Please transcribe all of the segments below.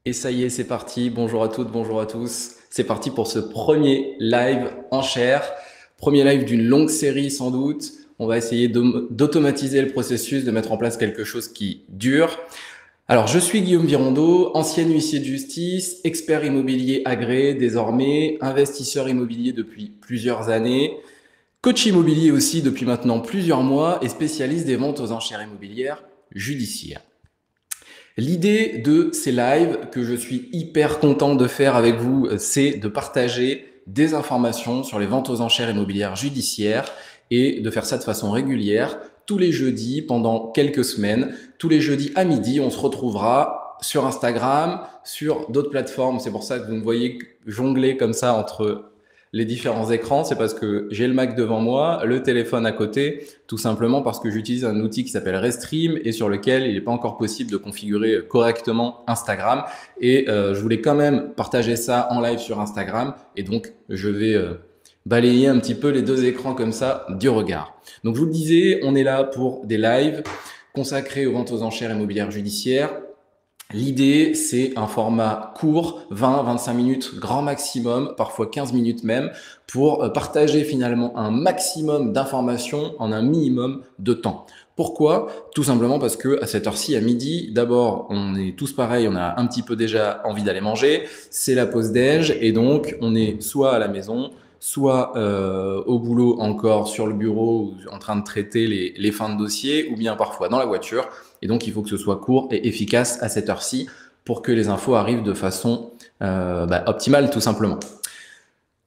Et ça y est, c'est parti. Bonjour à toutes, bonjour à tous. C'est parti pour ce premier live en chair. Premier live d'une longue série sans doute. On va essayer d'automatiser le processus, de mettre en place quelque chose qui dure. Alors, je suis Guillaume Virondeau, ancien huissier de justice, expert immobilier agréé désormais, investisseur immobilier depuis plusieurs années, coach immobilier aussi depuis maintenant plusieurs mois et spécialiste des ventes aux enchères immobilières judiciaires. L'idée de ces lives que je suis hyper content de faire avec vous, c'est de partager des informations sur les ventes aux enchères immobilières judiciaires et de faire ça de façon régulière tous les jeudis pendant quelques semaines. Tous les jeudis à midi, on se retrouvera sur Instagram, sur d'autres plateformes. C'est pour ça que vous me voyez jongler comme ça entre les différents écrans. C'est parce que j'ai le Mac devant moi, le téléphone à côté, tout simplement parce que j'utilise un outil qui s'appelle Restream et sur lequel il n'est pas encore possible de configurer correctement Instagram. Et je voulais quand même partager ça en live sur Instagram. Et donc, je vais balayer un petit peu les deux écrans comme ça du regard. Donc, je vous le disais, on est là pour des lives consacrés aux ventes aux enchères immobilières judiciaires. L'idée, c'est un format court, 20-25 minutes, grand maximum, parfois 15 minutes même, pour partager finalement un maximum d'informations en un minimum de temps. Pourquoi? Tout simplement parce que à cette heure-ci, à midi, d'abord, on est tous pareils, on a un petit peu déjà envie d'aller manger, c'est la pause déj, et donc on est soit à la maison, soit au boulot encore sur le bureau, en train de traiter les fins de dossier, ou bien parfois dans la voiture. Et donc, il faut que ce soit court et efficace à cette heure-ci pour que les infos arrivent de façon optimale, tout simplement.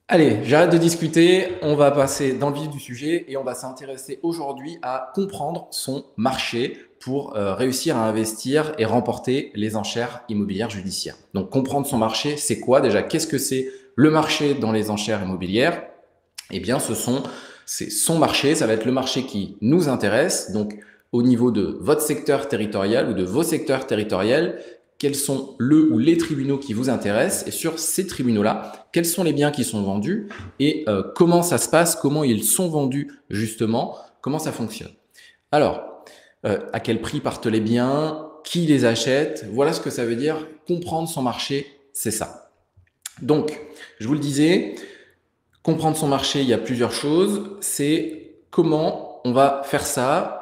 Allez, j'arrête de discuter, on va passer dans le vif du sujet et on va s'intéresser aujourd'hui à comprendre son marché pour réussir à investir et remporter les enchères immobilières judiciaires. Donc, comprendre son marché, c'est quoi déjà? Qu'est-ce que c'est le marché dans les enchères immobilières? Eh bien, c'est son marché, ça va être le marché qui nous intéresse. Donc, au niveau de votre secteur territorial ou de vos secteurs territoriaux, quels sont le ou les tribunaux qui vous intéressent et sur ces tribunaux-là, quels sont les biens qui sont vendus et comment ça se passe, comment ils sont vendus justement, comment ça fonctionne. Alors, à quel prix partent les biens, qui les achète, voilà ce que ça veut dire comprendre son marché, c'est ça. Donc, je vous le disais, comprendre son marché, il y a plusieurs choses. C'est comment on va faire ça,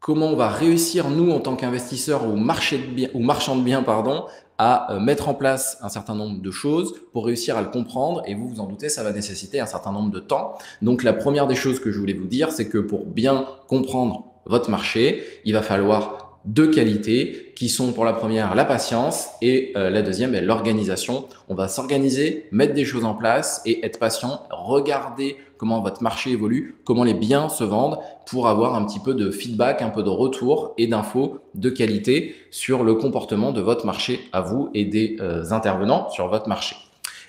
comment on va réussir, nous, en tant qu'investisseurs ou marchands de biens, pardon, à mettre en place un certain nombre de choses pour réussir à le comprendre. Et vous vous en doutez, ça va nécessiter un certain nombre de temps. Donc, la première des choses que je voulais vous dire, c'est que pour bien comprendre votre marché, il va falloir deux qualités qui sont pour la première la patience et la deuxième l'organisation. On va s'organiser, mettre des choses en place et être patient, regarder comment votre marché évolue, comment les biens se vendent pour avoir un petit peu de feedback, un peu de retour et d'infos de qualité sur le comportement de votre marché à vous et des intervenants sur votre marché.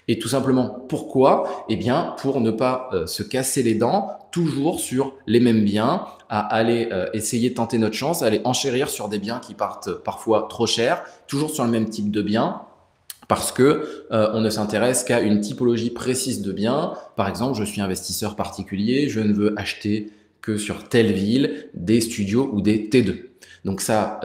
Et tout simplement, pourquoi? Eh bien, pour ne pas se casser les dents toujours sur les mêmes biens, à aller essayer de tenter notre chance, à aller enchérir sur des biens qui partent parfois trop cher, toujours sur le même type de bien, parce que on ne s'intéresse qu'à une typologie précise de biens. Par exemple, je suis investisseur particulier, je ne veux acheter que sur telle ville des studios ou des T2. Donc ça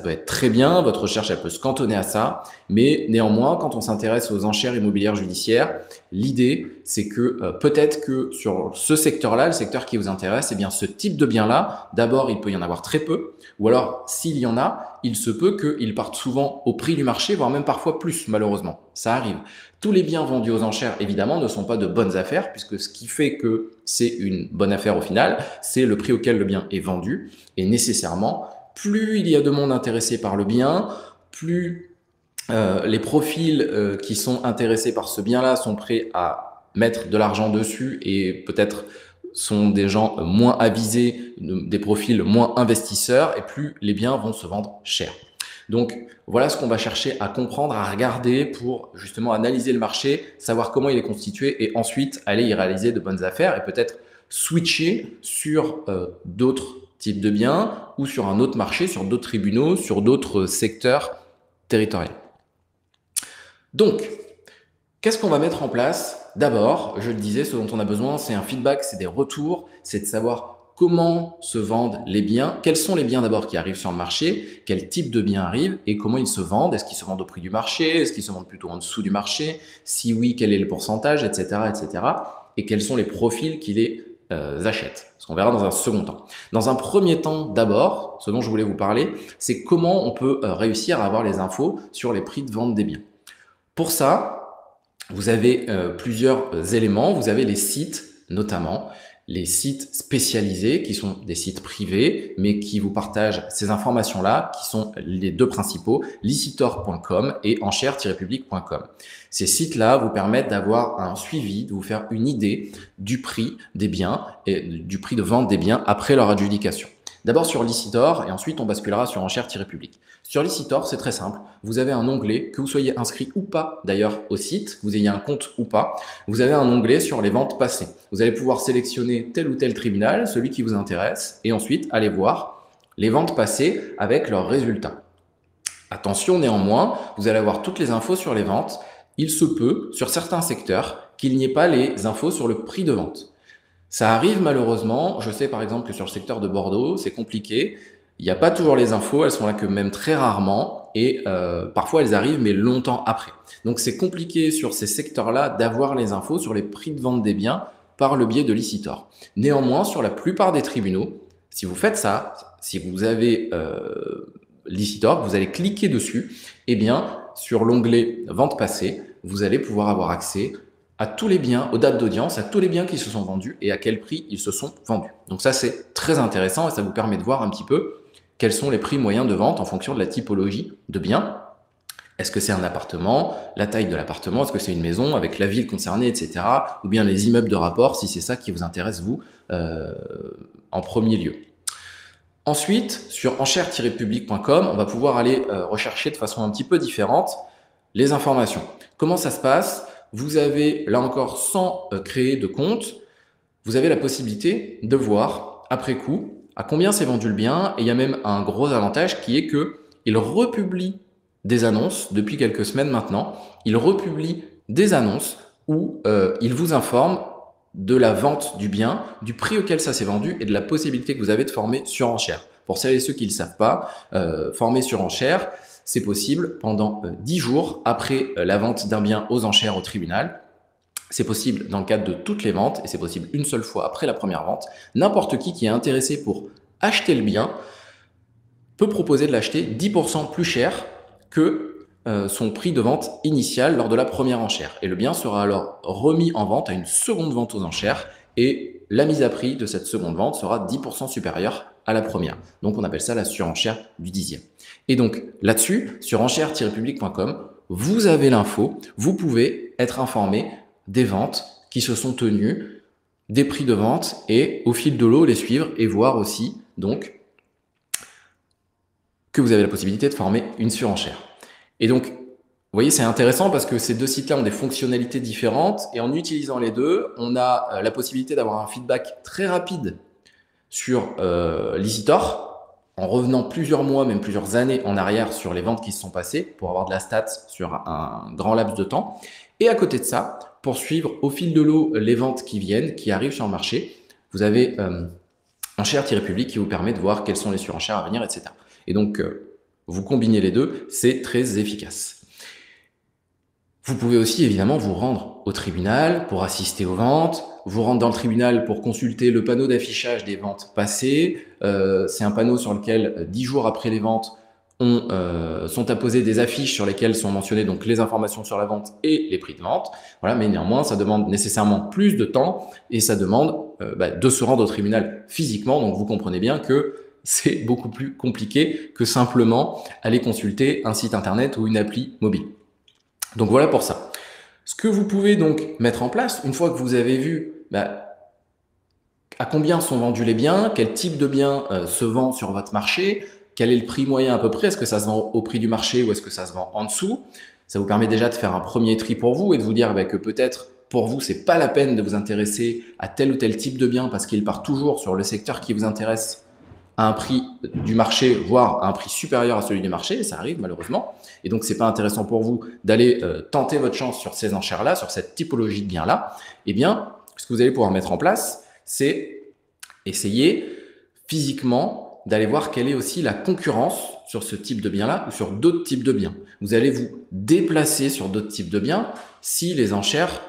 peut être très bien, votre recherche elle peut se cantonner à ça, mais néanmoins, quand on s'intéresse aux enchères immobilières judiciaires, l'idée c'est que peut-être que sur ce secteur-là, le secteur qui vous intéresse, eh bien ce type de bien-là, d'abord il peut y en avoir très peu, ou alors s'il y en a, il se peut qu'ils partent souvent au prix du marché, voire même parfois plus, malheureusement. Ça arrive. Tous les biens vendus aux enchères, évidemment, ne sont pas de bonnes affaires, puisque ce qui fait que c'est une bonne affaire au final, c'est le prix auquel le bien est vendu, et nécessairement, plus il y a de monde intéressé par le bien, plus les profils qui sont intéressés par ce bien-là sont prêts à mettre de l'argent dessus et peut-être sont des gens moins avisés, des profils moins investisseurs, et plus les biens vont se vendre cher. Donc voilà ce qu'on va chercher à comprendre, à regarder pour justement analyser le marché, savoir comment il est constitué et ensuite aller y réaliser de bonnes affaires et peut-être switcher sur d'autres types de biens ou sur un autre marché, sur d'autres tribunaux, sur d'autres secteurs territoriaux. Donc, qu'est-ce qu'on va mettre en place? D'abord, je le disais, ce dont on a besoin, c'est un feedback, c'est des retours, c'est de savoir comment se vendent les biens, quels sont les biens d'abord qui arrivent sur le marché, quel type de biens arrivent et comment ils se vendent. Est-ce qu'ils se vendent au prix du marché? Est-ce qu'ils se vendent plutôt en dessous du marché? Si oui, quel est le pourcentage, etc., etc. Et quels sont les profils qui les achètent? Ce qu'on verra dans un second temps. Dans un premier temps, d'abord, ce dont je voulais vous parler, c'est comment on peut réussir à avoir les infos sur les prix de vente des biens. Pour ça, vous avez plusieurs éléments. Vous avez les sites, notamment les sites spécialisés qui sont des sites privés, mais qui vous partagent ces informations-là, qui sont les deux principaux, licitor.com et enchères-public.com. Ces sites-là vous permettent d'avoir un suivi, de vous faire une idée du prix des biens et du prix de vente des biens après leur adjudication. D'abord sur Licitor et ensuite on basculera sur enchères-public. Sur Licitor, c'est très simple. Vous avez un onglet, que vous soyez inscrit ou pas d'ailleurs au site, que vous ayez un compte ou pas, vous avez un onglet sur les ventes passées. Vous allez pouvoir sélectionner tel ou tel tribunal, celui qui vous intéresse, et ensuite aller voir les ventes passées avec leurs résultats. Attention néanmoins, vous allez avoir toutes les infos sur les ventes. Il se peut, sur certains secteurs, qu'il n'y ait pas les infos sur le prix de vente. Ça arrive malheureusement, je sais par exemple que sur le secteur de Bordeaux, c'est compliqué, il n'y a pas toujours les infos, elles sont là que même très rarement et parfois elles arrivent mais longtemps après. Donc c'est compliqué sur ces secteurs-là d'avoir les infos sur les prix de vente des biens par le biais de Licitor. Néanmoins, sur la plupart des tribunaux, si vous faites ça, si vous avez Licitor, vous allez cliquer dessus, et bien sur l'onglet Vente passée, vous allez pouvoir avoir accès à tous les biens, aux dates d'audience, à tous les biens qui se sont vendus et à quel prix ils se sont vendus. Donc ça, c'est très intéressant et ça vous permet de voir un petit peu quels sont les prix moyens de vente en fonction de la typologie de biens. Est-ce que c'est un appartement, la taille de l'appartement, est-ce que c'est une maison avec la ville concernée, etc. Ou bien les immeubles de rapport, si c'est ça qui vous intéresse, vous, en premier lieu. Ensuite, sur enchères-public.com, on va pouvoir aller rechercher de façon un petit peu différente les informations. Comment ça se passe? Vous avez, là encore, sans créer de compte, vous avez la possibilité de voir, après coup, à combien s'est vendu le bien. Et il y a même un gros avantage qui est qu'il republie des annonces, depuis quelques semaines maintenant, il republie des annonces où il vous informe de la vente du bien, du prix auquel ça s'est vendu et de la possibilité que vous avez de former sur enchère. Pour celles et ceux qui ne le savent pas, former sur enchère, c'est possible pendant 10 jours après la vente d'un bien aux enchères au tribunal. C'est possible dans le cadre de toutes les ventes et c'est possible une seule fois après la première vente. N'importe qui est intéressé pour acheter le bien peut proposer de l'acheter 10% plus cher que son prix de vente initial lors de la première enchère. Et le bien sera alors remis en vente à une seconde vente aux enchères et la mise à prix de cette seconde vente sera 10% supérieure à la première. Donc on appelle ça la surenchère du dixième. Et donc là-dessus, sur enchères-public.com, vous avez l'info, vous pouvez être informé des ventes qui se sont tenues, des prix de vente et au fil de l'eau les suivre et voir aussi donc que vous avez la possibilité de former une surenchère. Et donc, vous voyez, c'est intéressant parce que ces deux sites-là ont des fonctionnalités différentes et en utilisant les deux, on a la possibilité d'avoir un feedback très rapide sur Licitor, en revenant plusieurs mois, même plusieurs années en arrière sur les ventes qui se sont passées pour avoir de la stats sur un grand laps de temps. Et à côté de ça, pour suivre au fil de l'eau les ventes qui viennent, qui arrivent sur le marché, vous avez enchères-public qui vous permet de voir quelles sont les surenchères à venir, etc. Et donc, vous combinez les deux, c'est très efficace. Vous pouvez aussi évidemment vous rendre au tribunal pour assister aux ventes, vous rendre dans le tribunal pour consulter le panneau d'affichage des ventes passées. C'est un panneau sur lequel 10 jours après les ventes sont apposées des affiches sur lesquelles sont mentionnées donc les informations sur la vente et les prix de vente. Voilà, mais néanmoins, ça demande nécessairement plus de temps et ça demande de se rendre au tribunal physiquement. Donc vous comprenez bien que c'est beaucoup plus compliqué que simplement aller consulter un site internet ou une appli mobile. Donc voilà pour ça. Ce que vous pouvez donc mettre en place, une fois que vous avez vu à combien sont vendus les biens, quel type de biens se vend sur votre marché, quel est le prix moyen à peu près, est-ce que ça se vend au prix du marché ou est-ce que ça se vend en dessous, ça vous permet déjà de faire un premier tri pour vous et de vous dire que peut-être pour vous, c'est pas la peine de vous intéresser à tel ou tel type de bien parce qu'il part toujours sur le secteur qui vous intéresse à un prix du marché, voire à un prix supérieur à celui du marché, et ça arrive malheureusement. Et donc, c'est pas intéressant pour vous d'aller tenter votre chance sur ces enchères-là, sur cette typologie de biens-là. Eh bien, ce que vous allez pouvoir mettre en place, c'est essayez physiquement d'aller voir quelle est aussi la concurrence sur ce type de bien-là ou sur d'autres types de biens. Vous allez vous déplacer sur d'autres types de biens si les enchères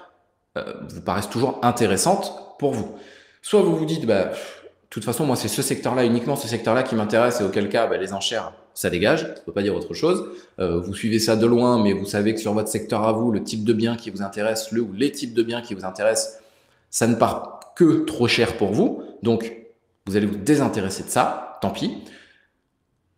vous paraissent toujours intéressantes pour vous. Soit vous vous dites, de toute façon, moi, c'est ce secteur-là, uniquement ce secteur-là qui m'intéresse, et auquel cas, les enchères, ça dégage, on ne peut pas dire autre chose. Vous suivez ça de loin, mais vous savez que sur votre secteur à vous, le type de bien qui vous intéresse, ou les types de biens qui vous intéressent, ça ne part que trop cher pour vous. Donc, vous allez vous désintéresser de ça, tant pis.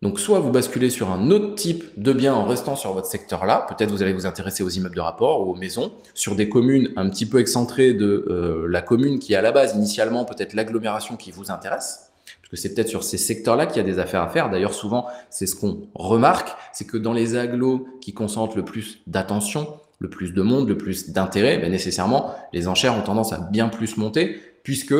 Donc, soit vous basculez sur un autre type de bien en restant sur votre secteur-là. Peut-être vous allez vous intéresser aux immeubles de rapport ou aux maisons, sur des communes un petit peu excentrées de la commune qui est à la base, initialement, peut-être l'agglomération qui vous intéresse. Parce que c'est peut-être sur ces secteurs-là qu'il y a des affaires à faire. D'ailleurs, souvent, c'est ce qu'on remarque, c'est que dans les agglos qui concentrent le plus d'attention, le plus de monde, le plus d'intérêt, nécessairement, les enchères ont tendance à bien plus monter, puisque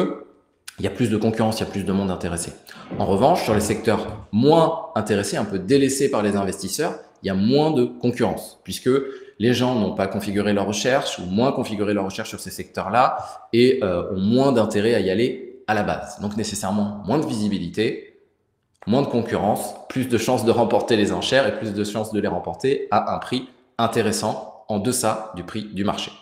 il y a plus de concurrence, il y a plus de monde intéressé. En revanche, sur les secteurs moins intéressés, un peu délaissés par les investisseurs, il y a moins de concurrence, puisque les gens n'ont pas configuré leur recherche ou moins configuré leur recherche sur ces secteurs-là et ont moins d'intérêt à y aller à la base. Donc nécessairement, moins de visibilité, moins de concurrence, plus de chances de remporter les enchères et plus de chances de les remporter à un prix intéressant en deçà du prix du marché.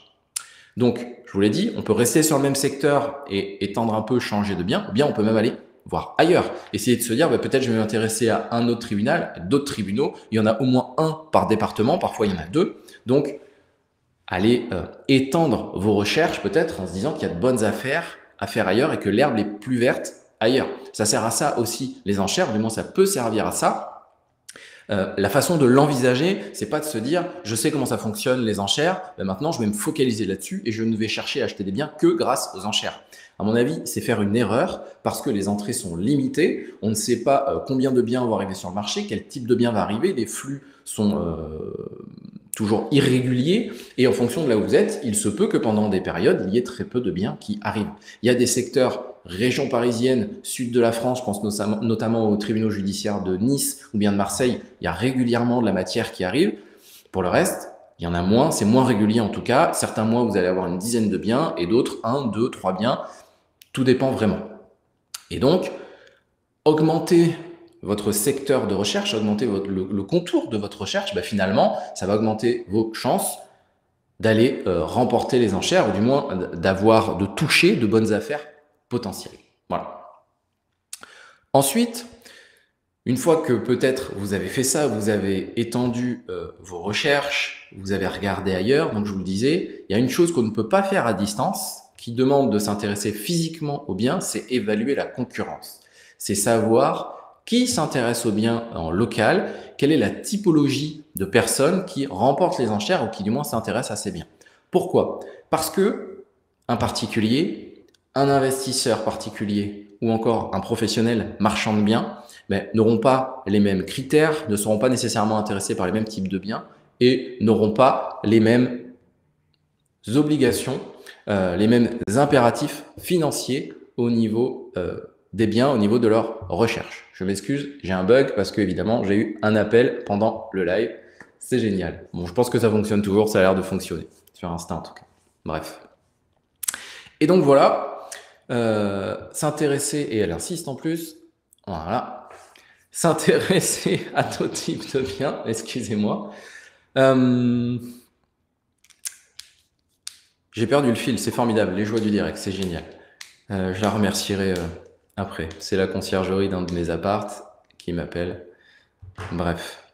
Donc, je vous l'ai dit, on peut rester sur le même secteur et étendre un peu, changer de bien, ou bien on peut même aller voir ailleurs. Essayer de se dire, peut-être je vais m'intéresser à un autre tribunal, d'autres tribunaux. Il y en a au moins un par département, parfois il y en a deux. Donc, allez étendre vos recherches peut-être en se disant qu'il y a de bonnes affaires à faire ailleurs et que l'herbe est plus verte ailleurs. Ça sert à ça aussi, les enchères, du moins ça peut servir à ça. La façon de l'envisager, c'est pas de se dire je sais comment ça fonctionne les enchères, maintenant je vais me focaliser là-dessus et je ne vais chercher à acheter des biens que grâce aux enchères. À mon avis, c'est faire une erreur parce que les entrées sont limitées. On ne sait pas combien de biens vont arriver sur le marché, quel type de biens va arriver. Les flux sont toujours irréguliers et en fonction de là où vous êtes, il se peut que pendant des périodes, il y ait très peu de biens qui arrivent. Il y a des secteurs région parisienne, sud de la France, je pense notamment aux tribunaux judiciaires de Nice ou bien de Marseille, il y a régulièrement de la matière qui arrive. Pour le reste, il y en a moins, c'est moins régulier en tout cas. Certains mois, vous allez avoir une dizaine de biens et d'autres, 1, 2, 3 biens. Tout dépend vraiment. Et donc, augmenter votre secteur de recherche, augmenter le contour de votre recherche, finalement, ça va augmenter vos chances d'aller remporter les enchères, ou du moins de toucher de bonnes affaires potentielles. Voilà. Ensuite, une fois que peut-être vous avez fait ça, vous avez étendu vos recherches, vous avez regardé ailleurs, donc je vous le disais, il y a une chose qu'on ne peut pas faire à distance, qui demande de s'intéresser physiquement aux biens, c'est évaluer la concurrence. C'est savoir qui s'intéresse aux biens en local, quelle est la typologie de personnes qui remportent les enchères ou qui du moins s'intéressent à ces biens. Pourquoi? Parce que un particulier, un investisseur particulier ou encore un professionnel marchand de biens n'auront pas les mêmes critères, ne seront pas nécessairement intéressés par les mêmes types de biens et n'auront pas les mêmes obligations, les mêmes impératifs financiers au niveau des biens, au niveau de leur recherche. Je m'excuse, j'ai un bug parce que évidemment j'ai eu un appel pendant le live. C'est génial. Bon, je pense que ça fonctionne toujours, ça a l'air de fonctionner sur Insta en tout cas. Bref. Et donc voilà, s'intéresser, et elle insiste en plus, voilà, s'intéresser à d'autres types de biens, excusez-moi. J'ai perdu le fil, c'est formidable, les joies du direct, c'est génial. Je la remercierai après. C'est la conciergerie d'un de mes appartes qui m'appelle. Bref.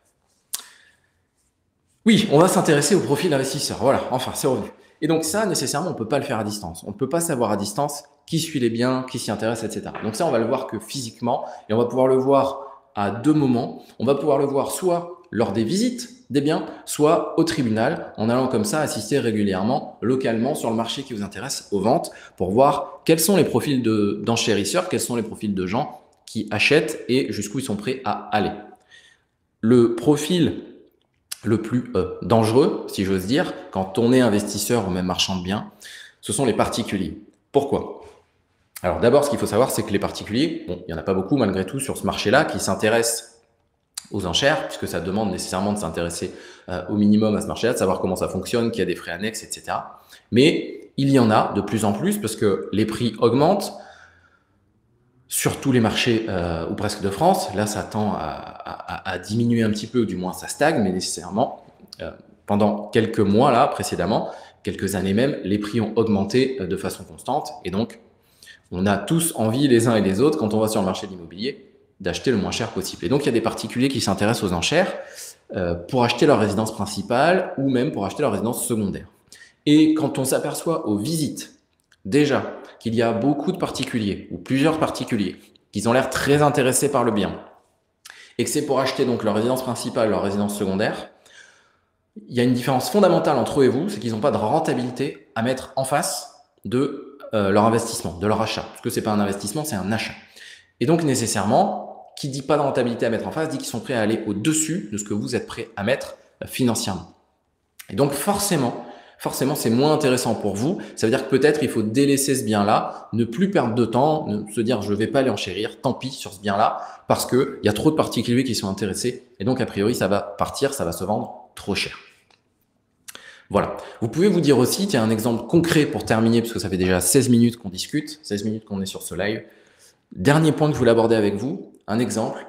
Oui, on va s'intéresser au profil investisseur. Voilà, enfin, c'est revenu. Et donc ça, nécessairement, on ne peut pas le faire à distance. On ne peut pas savoir à distance qui suit les biens, qui s'y intéresse, etc. Donc ça, on va le voir que physiquement, et on va pouvoir le voir à deux moments. On va pouvoir le voir soit lors des visites des biens, soit au tribunal, en allant comme ça assister régulièrement, localement, sur le marché qui vous intéresse, aux ventes, pour voir quels sont les profils d'enchérisseurs, quels sont les profils de gens qui achètent et jusqu'où ils sont prêts à aller. Le profil le plus dangereux, si j'ose dire, quand on est investisseur ou même marchand de biens, ce sont les particuliers. Pourquoi? Alors d'abord, ce qu'il faut savoir, c'est que les particuliers, bon, il n'y en a pas beaucoup malgré tout sur ce marché-là qui s'intéressent aux enchères, puisque ça demande nécessairement de s'intéresser au minimum à ce marché-là, de savoir comment ça fonctionne, qu'il y a des frais annexes, etc. Mais il y en a de plus en plus parce que les prix augmentent, sur tous les marchés ou presque de France. Là, ça tend à diminuer un petit peu, du moins ça stagne, mais nécessairement, pendant quelques mois là, précédemment, quelques années même, les prix ont augmenté de façon constante. Et donc, on a tous envie, les uns et les autres, quand on va sur le marché de l'immobilier, d'acheter le moins cher possible. Et donc, il y a des particuliers qui s'intéressent aux enchères pour acheter leur résidence principale ou même pour acheter leur résidence secondaire. Et quand on s'aperçoit aux visites, déjà, qu'il y a beaucoup de particuliers ou plusieurs particuliers qui ont l'air très intéressés par le bien et que c'est pour acheter donc leur résidence principale, leur résidence secondaire, il y a une différence fondamentale entre eux et vous, c'est qu'ils n'ont pas de rentabilité à mettre en face de leur investissement, de leur achat. Parce que c'est pas un investissement, c'est un achat. Et donc nécessairement, qui dit pas de rentabilité à mettre en face, dit qu'ils sont prêts à aller au-dessus de ce que vous êtes prêt à mettre financièrement. Et donc forcément, c'est moins intéressant pour vous. Ça veut dire que peut-être il faut délaisser ce bien-là, ne plus perdre de temps, se dire je vais pas aller enchérir, tant pis sur ce bien-là, parce qu'il y a trop de particuliers qui sont intéressés. Et donc a priori, ça va partir, ça va se vendre trop cher. Voilà. Vous pouvez vous dire aussi, tiens, un exemple concret pour terminer, parce que ça fait déjà 16 minutes qu'on discute, 16 minutes qu'on est sur ce live. Dernier point que je voulais aborder avec vous, un exemple.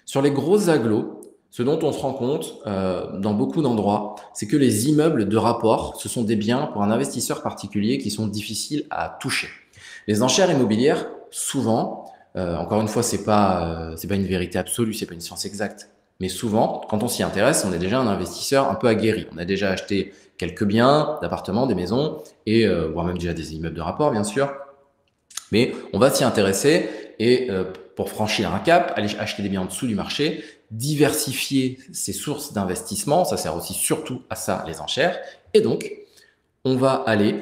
Sur les grosses agglos, ce dont on se rend compte dans beaucoup d'endroits, c'est que les immeubles de rapport, ce sont des biens pour un investisseur particulier qui sont difficiles à toucher. Les enchères immobilières, souvent, encore une fois, c'est pas une vérité absolue, c'est pas une science exacte, mais souvent, quand on s'y intéresse, on est déjà un investisseur un peu aguerri. On a déjà acheté quelques biens, d'appartements, des maisons, et voire même déjà des immeubles de rapport, bien sûr. Mais on va s'y intéresser et pour franchir un cap, aller acheter des biens en dessous du marché, diversifier ses sources d'investissement, ça sert aussi surtout à ça, les enchères. Et donc, on va aller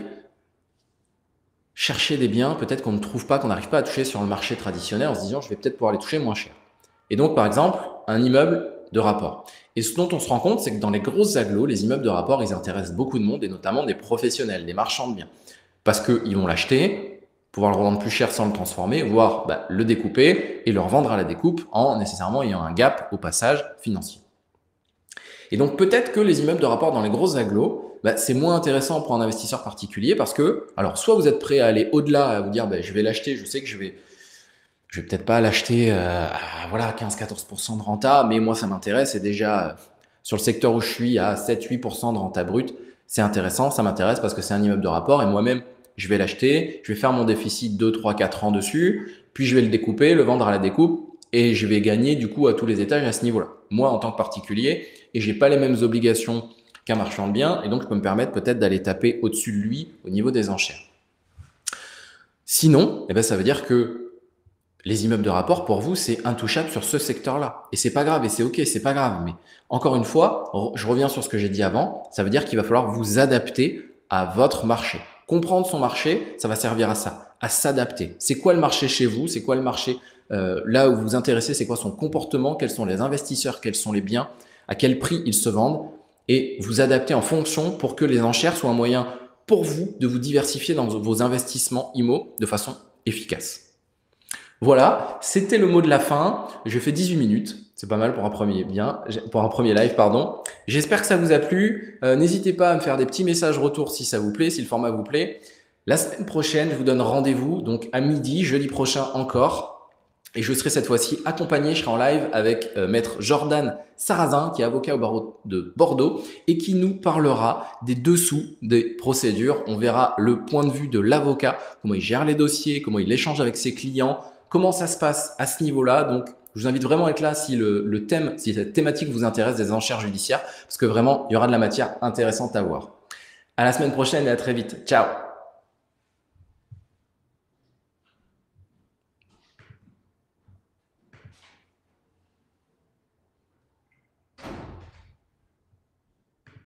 chercher des biens peut-être qu'on ne trouve pas, qu'on n'arrive pas à toucher sur le marché traditionnel en se disant je vais peut-être pouvoir les toucher moins cher. Et donc, par exemple, un immeuble de rapport. Et ce dont on se rend compte, c'est que dans les grosses agglos, les immeubles de rapport, ils intéressent beaucoup de monde et notamment des professionnels, des marchands de biens. Parce qu'ils vont l'acheter, pouvoir le revendre plus cher sans le transformer, voire le découper et le revendre à la découpe en nécessairement ayant un gap au passage financier. Et donc peut-être que les immeubles de rapport dans les grosses agglos, c'est moins intéressant pour un investisseur particulier parce que, alors soit vous êtes prêt à aller au-delà, à vous dire je vais l'acheter, je sais que je vais peut-être pas l'acheter à 15-14% de renta, mais moi ça m'intéresse et déjà sur le secteur où je suis à 7-8% de renta brute, c'est intéressant, ça m'intéresse parce que c'est un immeuble de rapport et moi-même je vais l'acheter, je vais faire mon déficit 2, 3, 4 ans dessus, puis je vais le découper, le vendre à la découpe et je vais gagner du coup à tous les étages à ce niveau-là. Moi en tant que particulier, et j'ai pas les mêmes obligations qu'un marchand de biens et donc je peux me permettre peut-être d'aller taper au-dessus de lui au niveau des enchères. Sinon, ça veut dire que les immeubles de rapport, pour vous, c'est intouchable sur ce secteur-là. Et c'est pas grave, et c'est ok, c'est pas grave. Mais encore une fois, je reviens sur ce que j'ai dit avant, ça veut dire qu'il va falloir vous adapter à votre marché. Comprendre son marché, ça va servir à ça, à s'adapter. C'est quoi le marché chez vous? C'est quoi le marché là où vous vous intéressez? C'est quoi son comportement? Quels sont les investisseurs? Quels sont les biens? À quel prix ils se vendent? Et vous adapter en fonction pour que les enchères soient un moyen pour vous de vous diversifier dans vos investissements IMO de façon efficace. Voilà, c'était le mot de la fin. Je fais 18 minutes. C'est pas mal pour un premier live, pardon. J'espère que ça vous a plu. N'hésitez pas à me faire des petits messages retour si ça vous plaît, si le format vous plaît. La semaine prochaine, je vous donne rendez-vous donc à midi, jeudi prochain encore. Et je serai cette fois-ci accompagné, je serai en live avec maître Jordan Sarrazin, qui est avocat au barreau de Bordeaux et qui nous parlera des dessous des procédures. On verra le point de vue de l'avocat, comment il gère les dossiers, comment il échange avec ses clients, comment ça se passe à ce niveau-là. Donc, je vous invite vraiment à être là si si cette thématique vous intéresse des enchères judiciaires, parce que vraiment, il y aura de la matière intéressante à voir. À la semaine prochaine et à très vite. Ciao!